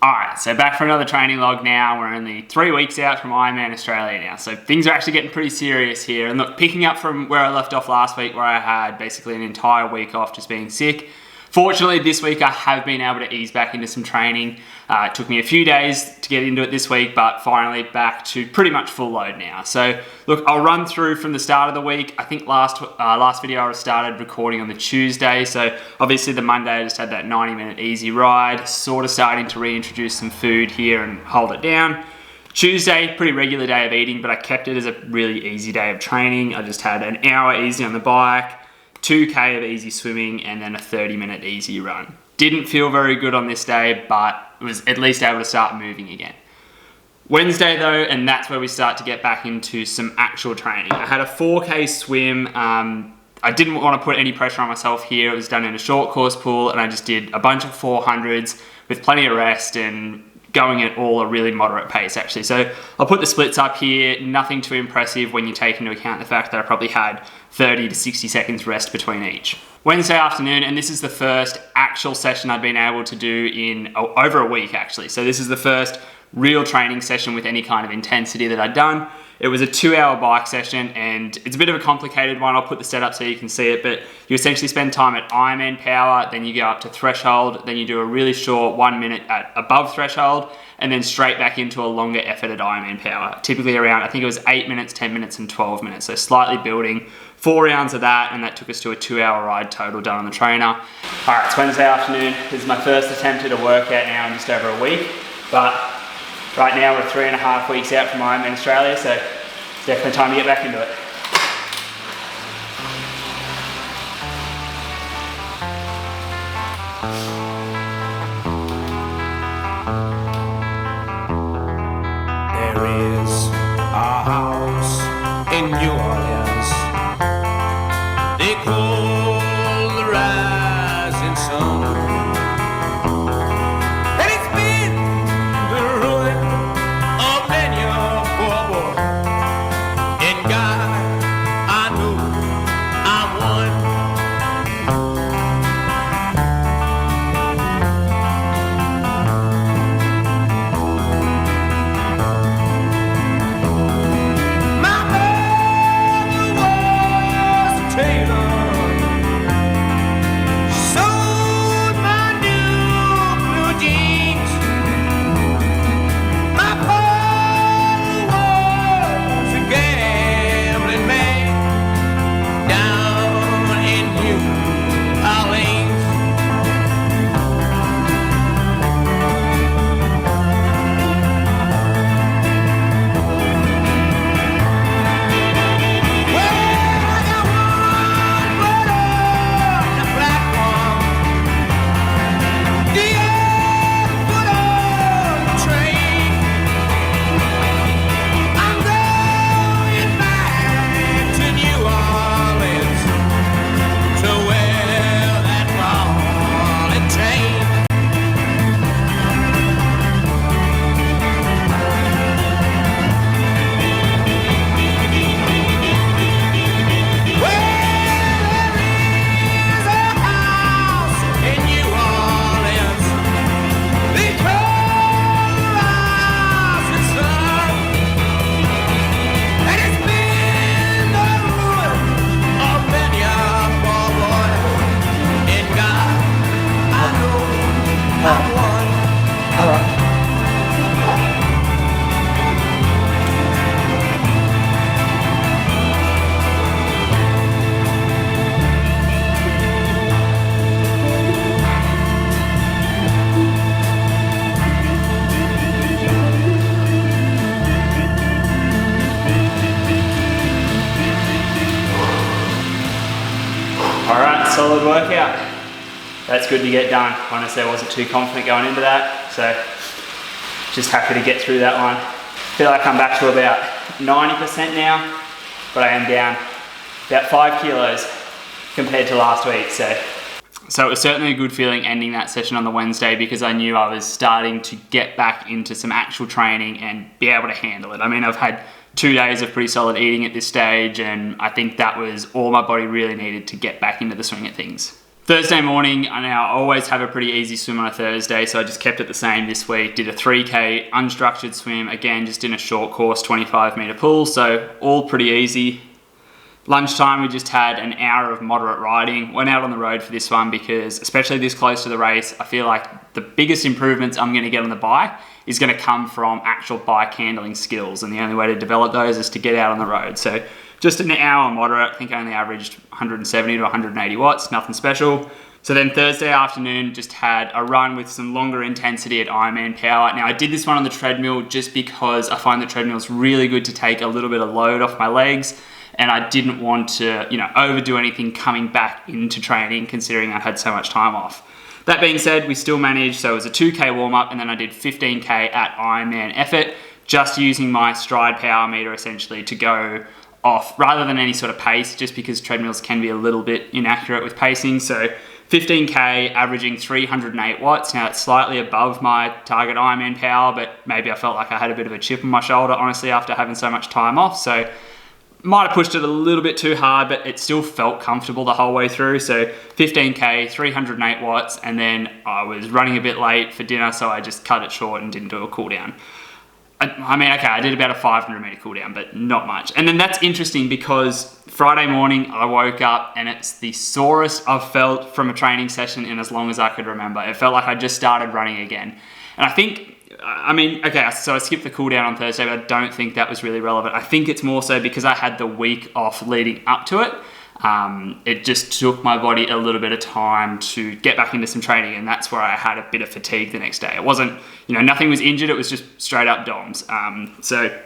Alright, so back for another training log now. We're only 3 weeks out from Ironman Australia now, so things are actually getting pretty serious here. And look, picking up from where I left off last week, where I had basically an entire week off just being sick. Fortunately, this week I have been able to ease back into some training. It took me a few days to get into it this week, but finally back to pretty much full load now. So look, I'll run through from the start of the week. I think last video I started recording on the Tuesday. So obviously the Monday I just had that 90-minute easy ride, sort of starting to reintroduce some food here and hold it down. Tuesday, pretty regular day of eating, but I kept it as a really easy day of training. I just had an hour easy on the bike, 2K of easy swimming, and then a 30-minute easy run. Didn't feel very good on this day, but was at least able to start moving again. Wednesday though, and that's where we start to get back into some actual training. I had a 4K swim. I didn't want to put any pressure on myself here. It was done in a short course pool, and I just did a bunch of 400s with plenty of rest and going at all a really moderate pace actually. So I'll put the splits up here. Nothing too impressive when you take into account the fact that I probably had 30 to 60 seconds rest between each. Wednesday afternoon, and this is the first actual session I've been able to do in over a week actually. So this is the first real training session with any kind of intensity that I'd done. It was a 2-hour bike session, and it's a bit of a complicated one. I'll put the setup so you can see it, but you essentially spend time at Ironman power, then you go up to threshold, then you do a really short 1 minute at above threshold, and then straight back into a longer effort at Ironman power. Typically around, I think it was 8 minutes, 10 minutes, and 12 minutes. So slightly building, 4 rounds of that, and that took us to a 2-hour ride total done on the trainer. All right, it's Wednesday afternoon. This is my first attempt at a workout now in just over a week, but right now we're 3.5 weeks out from Ironman Australia, so it's definitely time to get back into it. There is a house in New Orleans they call the rising sun, and it's been the ruin of many a poor boy. In God, I know I'm one. My mother was a tailor. She sewed my new blue jeans. My father was a gambling man down in New Orleans. Well, I got one foot on the platform, the other foot on the train. I'm going back to New Orleans to wear that falling train. Well, there is a house in New Orleans they call the rising sun, and it's been the ruin of many a poor boy. In God, I know I'm one. All right, solid workout. That's good to get done. Honestly, I wasn't too confident going into that, so just happy to get through that one. Feel like I'm back to about 90% now, but I am down about 5 kilos compared to last week, so it was certainly a good feeling ending that session on the Wednesday, because I knew I was starting to get back into some actual training and be able to handle it. I mean, I've had 2 days of pretty solid eating at this stage, and I think that was all my body really needed to get back into the swing of things. Thursday morning, I always have a pretty easy swim on a Thursday, so I just kept it the same this week. Did a 3K unstructured swim, again, just in a short course, 25-meter pool, so all pretty easy. Lunchtime, we just had an hour of moderate riding. Went out on the road for this one because, especially this close to the race, I feel like the biggest improvements I'm going to get on the bike is going to come from actual bike handling skills, and the only way to develop those is to get out on the road. So just an hour on moderate, I think I only averaged 170 to 180 watts, nothing special. So then Thursday afternoon, just had a run with some longer intensity at Ironman Power. Now I did this one on the treadmill just because I find the treadmill is really good to take a little bit of load off my legs, and I didn't want to, overdo anything coming back into training considering I had so much time off. That being said, we still managed, so it was a 2K warm-up and then I did 15K at Ironman Effort, just using my stride power meter essentially to go off rather than any sort of pace, just because treadmills can be a little bit inaccurate with pacing. So 15K averaging 308 watts. Now it's slightly above my target Ironman power, but maybe I felt like I had a bit of a chip on my shoulder, honestly, after having so much time off. So might have pushed it a little bit too hard, but it still felt comfortable the whole way through. So 15K, 308 watts, and then I was running a bit late for dinner, so I just cut it short and didn't do a cool down. I did about a 500-meter cool down, but not much. And then that's interesting because Friday morning I woke up and it's the sorest I've felt from a training session in as long as I could remember. It felt like I just started running again. And I think, so I skipped the cool down on Thursday, but I don't think that was really relevant. I think it's more so because I had the week off leading up to it. It just took my body a little bit of time to get back into some training, and that's where I had a bit of fatigue the next day. It wasn't, nothing was injured, it was just straight up DOMS. So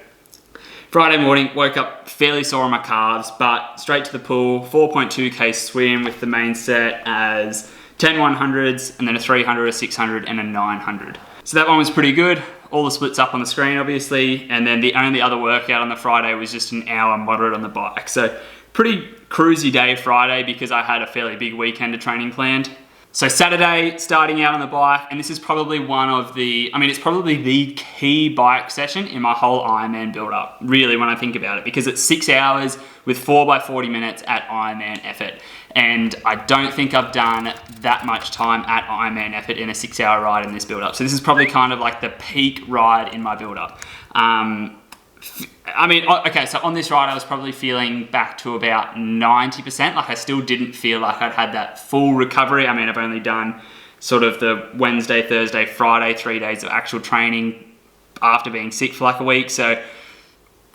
Friday morning, woke up fairly sore on my calves, but straight to the pool, 4.2K swim with the main set as 10 100s, and then a 300, a 600, and a 900. So that one was pretty good. All the splits up on the screen, obviously, and then the only other workout on the Friday was just an hour moderate on the bike. So pretty cruisy day Friday because I had a fairly big weekend of training planned. So Saturday, starting out on the bike, and this is probably it's probably the key bike session in my whole Ironman build-up, really, when I think about it, because it's 6 hours with 4x40 minutes at Ironman Effort. And I don't think I've done that much time at Ironman Effort in a 6-hour ride in this build-up. So this is probably kind of like the peak ride in my build-up. So on this ride, I was probably feeling back to about 90%. Like I still didn't feel like I'd had that full recovery. I've only done sort of the Wednesday, Thursday, Friday, 3 days of actual training after being sick for like a week. So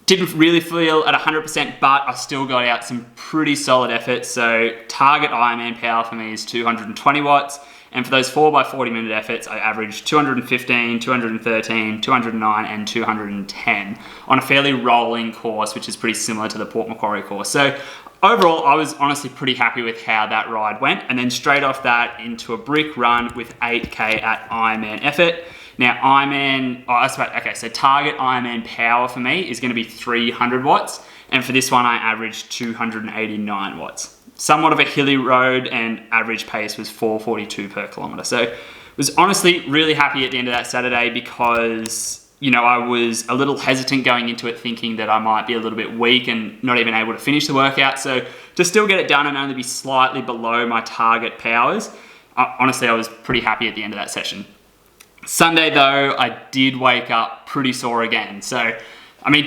didn't really feel at 100%, but I still got out some pretty solid efforts. So target Ironman power for me is 220 watts. And for those 4x40 minute efforts, I averaged 215, 213, 209, and 210 on a fairly rolling course, which is pretty similar to the Port Macquarie course. So overall, I was honestly pretty happy with how that ride went. And then straight off that into a brick run with 8K at Ironman Effort. Now so target Ironman power for me is going to be 300 watts. And for this one, I averaged 289 watts. Somewhat of a hilly road, and average pace was 4:42 per kilometer. So was honestly really happy at the end of that Saturday because, I was a little hesitant going into it thinking that I might be a little bit weak and not even able to finish the workout. So to still get it done and only be slightly below my target powers, honestly, I was pretty happy at the end of that session. Sunday though, I did wake up pretty sore again. So,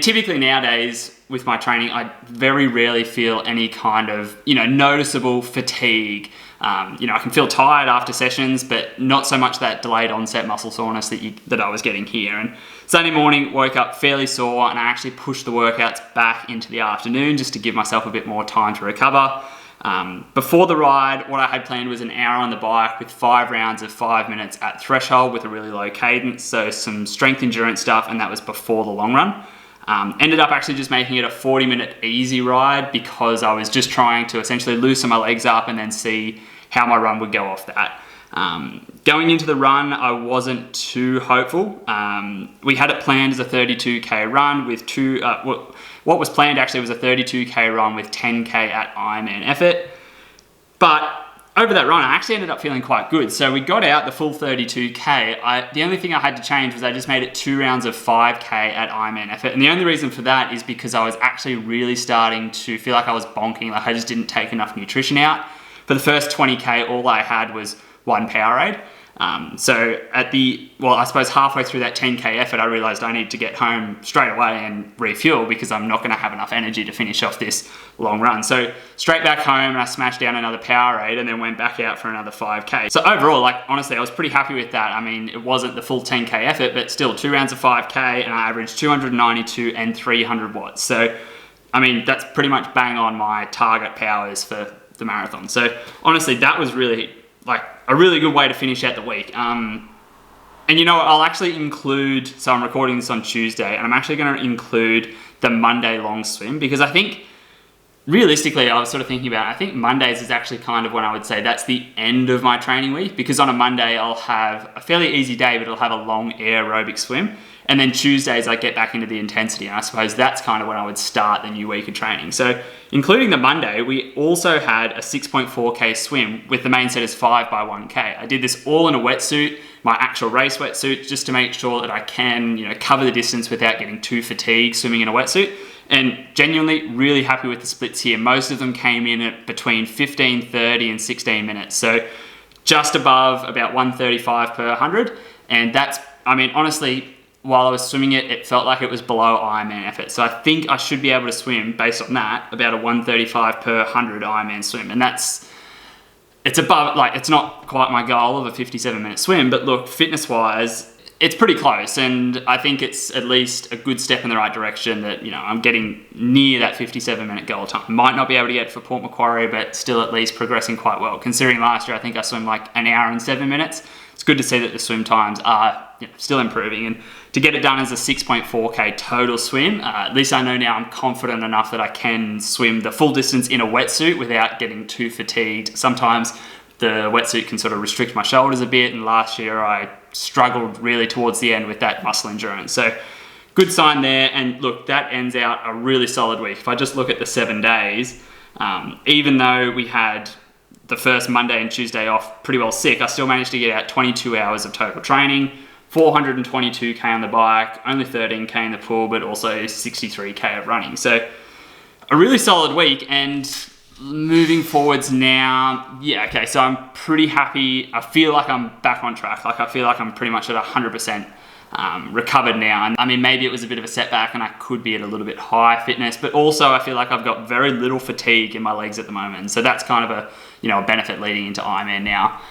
typically nowadays with my training, I very rarely feel any kind of, noticeable fatigue. I can feel tired after sessions, but not so much that delayed onset muscle soreness that I was getting here. And Sunday morning, woke up fairly sore, and I actually pushed the workouts back into the afternoon just to give myself a bit more time to recover. Before the ride, what I had planned was an hour on the bike with 5 rounds of 5 minutes at threshold with a really low cadence, so some strength endurance stuff, and that was before the long run. Ended up actually just making it a 40-minute easy ride because I was just trying to essentially loosen my legs up and then see how my run would go off that. Going into the run, I wasn't too hopeful. We had it planned as a 32K run with what was planned actually was a 32K run with 10K at Ironman Effort. But over that run, I actually ended up feeling quite good. So we got out the full 32K. The only thing I had to change was I just made it 2 rounds of 5K at Ironman Effort. And the only reason for that is because I was actually really starting to feel like I was bonking, like I just didn't take enough nutrition out. for the first 20K, all I had was one Powerade. So I suppose halfway through that 10K effort, I realized I need to get home straight away and refuel because I'm not going to have enough energy to finish off this long run. So straight back home, and I smashed down another Powerade and then went back out for another 5K. So overall, like honestly, I was pretty happy with that. I mean, it wasn't the full 10K effort, but still 2 rounds of 5K, and I averaged 292 and 300 watts. So, I mean, that's pretty much bang on my target powers for the marathon. So honestly, that was really like a really good way to finish out the week. And you know what, I'll actually include, so I'm recording this on Tuesday, and I'm actually going to include the Monday long swim, because I think realistically, I was sort of thinking about it, I think Mondays is actually kind of when I would say that's the end of my training week, because on a Monday I'll have a fairly easy day, but it'll have a long aerobic swim. And then Tuesdays I get back into the intensity, and I suppose that's kind of when I would start the new week of training. So including the Monday, we also had a 6.4K swim with the main set as 5 by 1K. I did this all in a wetsuit, my actual race wetsuit, just to make sure that I can, you know, cover the distance without getting too fatigued swimming in a wetsuit. And genuinely really happy with the splits here. Most of them came in at between 15, 30 and 16 minutes. So just above about 135 per 100. And that's, I mean, honestly, while I was swimming it, it felt like it was below Ironman effort. So I think I should be able to swim, based on that, about a 135 per 100 Ironman swim. And it's above, like, it's not quite my goal of a 57-minute swim, but look, fitness-wise, it's pretty close. And I think it's at least a good step in the right direction that, you know, I'm getting near that 57-minute goal time. Might not be able to get it for Port Macquarie, but still at least progressing quite well. Considering last year, I think I swam like an hour and 7 minutes. It's good to see that the swim times are, you know, still improving. And to get it done as a 6.4K total swim, at least I know now I'm confident enough that I can swim the full distance in a wetsuit without getting too fatigued. Sometimes the wetsuit can sort of restrict my shoulders a bit, and last year I struggled really towards the end with that muscle endurance. So good sign there. And look, that ends out a really solid week. If I just look at the 7 days, even though we had the first Monday and Tuesday off pretty well sick, I still managed to get out 22 hours of total training, 422K on the bike, only 13K in the pool, but also 63K of running. So a really solid week. And moving forwards now, yeah, okay, so I'm pretty happy. I feel like I'm back on track. Like I feel like I'm pretty much at 100% recovered now. And I mean, maybe it was a bit of a setback and I could be at a little bit high fitness, but also I feel like I've got very little fatigue in my legs at the moment. So that's kind of a, you know, a benefit leading into Ironman now.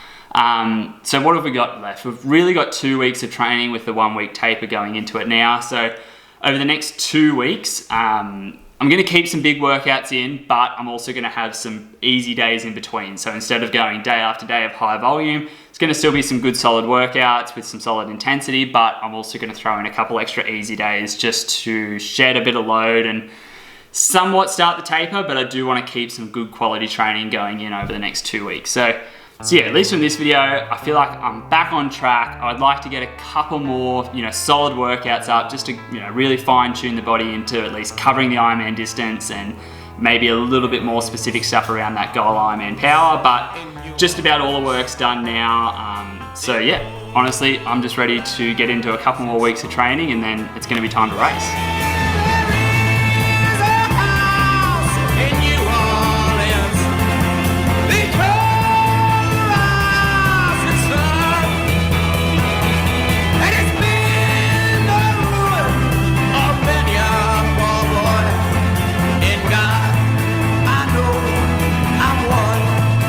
So what have we got left? We've really got 2 weeks of training with the 1 week taper going into it now. So over the next 2 weeks, I'm going to keep some big workouts in, but I'm also going to have some easy days in between. So instead of going day after day of high volume, it's going to still be some good solid workouts with some solid intensity, but I'm also going to throw in a couple extra easy days just to shed a bit of load and somewhat start the taper, but I do want to keep some good quality training going in over the next 2 weeks. So yeah, at least from this video, I feel like I'm back on track. I'd like to get a couple more, you know, solid workouts up just to, you know, really fine tune the body into at least covering the Ironman distance and maybe a little bit more specific stuff around that goal Ironman power, but just about all the work's done now. So yeah, honestly, I'm just ready to get into a couple more weeks of training and then it's going to be time to race.